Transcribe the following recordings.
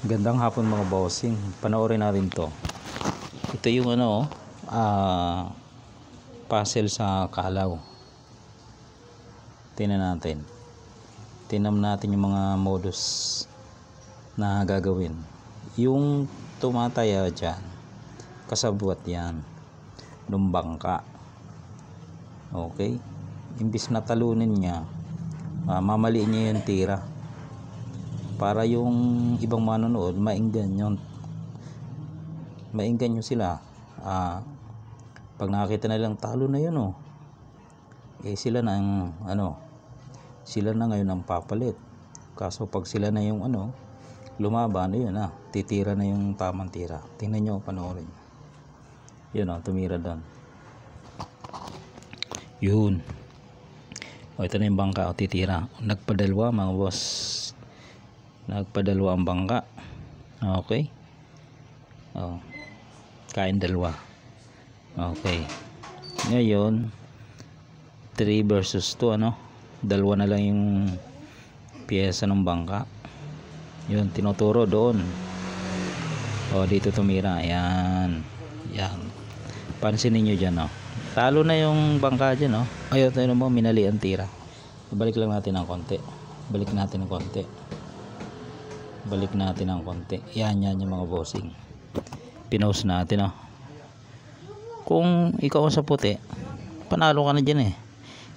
Gandang hapon mga bossing. Panoorin natin to. Ito yung puzzle sa kalaw. Tingnan natin. Tingnan natin yung mga modus na gagawin. Yung tumataya dyan, kasabwat yan nung bangka. Okay? Imbis na talunin niya, mamaliin niya yung tira para yung ibang manonood mainggan nyo sila. Pag nakakita na lang talo na yun, sila na sila na ngayon ang papalit. Kaso pag sila na yung lumaban, yun titira na yung tamang tira. Tingnan nyo, panoorin yun, tumira doon yun. Ito na yung bangka, titira. Nagpadalwa mga boss, nagpadalwa ang bangka. Okay, kain dalawa. Okay, ngayon 3 versus 2, dalawa na lang yung piyesa ng bangka. Yun, tinuturo doon. Dito tumira. Yan. Pansinin nyo dyan, talo na yung bangka dyan, Ayaw tayo mo, minali ang tira. Balik lang natin ng konti. Balik natin ng konti. Yan yung mga bossing. Pinost natin, Kung ikaw sa puti, panalo ka na dyan,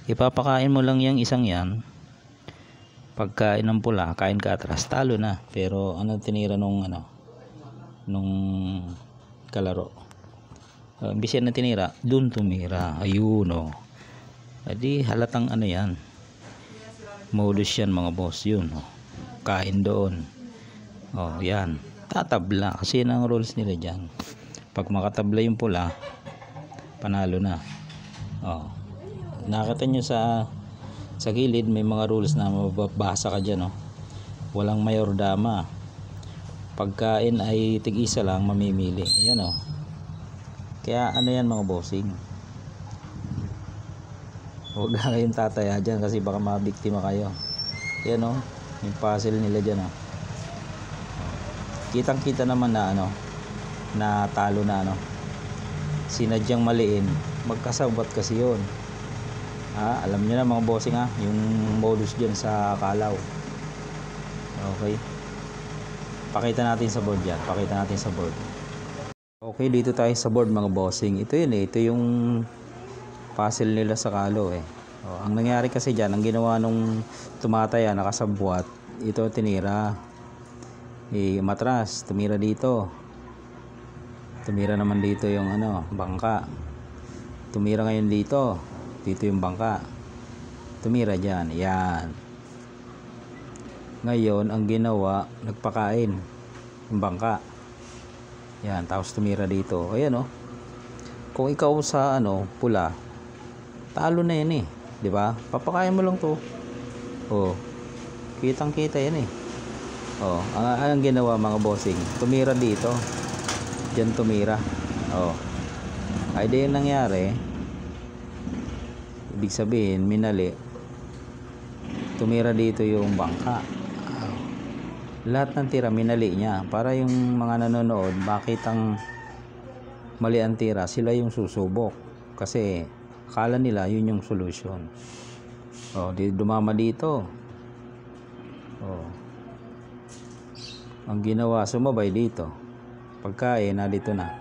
ipapakain mo lang yung isang yan. Pagkain ng pula, kain ka atras, talo na. Pero tinira nung kalaro, imbis yan na tinira, dun tumira. Ayun, adi halatang yan, modus yan mga boss. Yun, kain doon. Yan, tatabla kasi yun ang rules nila dyan. Pag makatabla yung pula, panalo na. Nakita nyo sa gilid may mga rules na mababasa ka dyan, walang mayor dama. Pagkain ay tig-isa lang mamimili. Ayan, kaya yan mga bossing, huwag na kayong tataya dyan kasi baka mabiktima kayo. Ayan, yung puzzle nila dyan, kitang kita naman na na talo na, sinadyang maliin, magkasabot kasi yun. Alam nyo na mga bossing, yung modus dyan sa kalaw. Okay, pakita natin sa board yan. Okay, dito tayo sa board mga bossing. Ito yun, ito yung puzzle nila sa kalaw. Ang nangyari kasi dyan, ang ginawa nung tumataya nakasabwat, ito tinira, matras, tumira dito, tumira naman dito yung bangka, tumira ngayon dito yung bangka, tumira dyan. Yan, ngayon ang ginawa, nagpakain yung bangka. Yan, tapos tumira dito. Ayan, kung ikaw sa pula, talo na yan, di ba? Papakain mo lang to. Kitang kita yan, ang ginawa mga bossing, tumira dito, dyan tumira. Ay di yung nangyari, ibig sabihin minali, tumira dito yung bangka. Lahat ng tira minali niya para yung mga nanonood makitang mali ang tira, sila yung susubok kasi akala nila yun yung solution. Di dumama dito. Ang ginawa, sumabay dito, pagkain na dito na,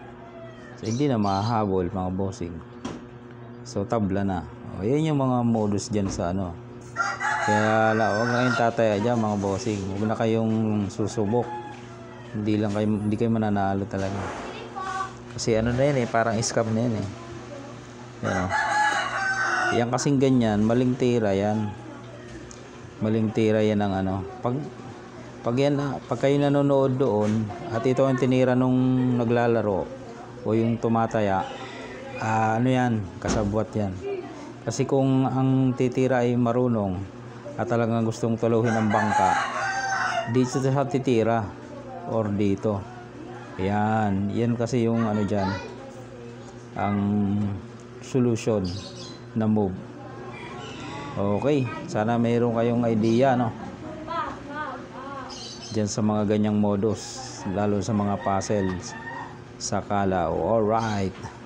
so hindi na mahahabol mga bossing, so tabla na. Yan yung mga modus dyan sa kaya huwag na kayong tataya dyan mga bossing. Huwag na kayong susubok, hindi kayo mananalo talaga kasi na yan, parang scam na yan, yan kasing ganyan, maling tira yan ang pag kayo nanonood doon at ito ang tinira nung naglalaro o yung tumataya, yan, kasabwat yan. Kasi kung ang titira ay marunong at talagang gustong tuluhin ang bangka, dito sa titira or dito. Yan kasi yung dyan, ang solution na move. Okay, sana mayroon kayong idea, dyan sa mga ganyang modus, lalo sa mga puzzles sa Calao. Alright.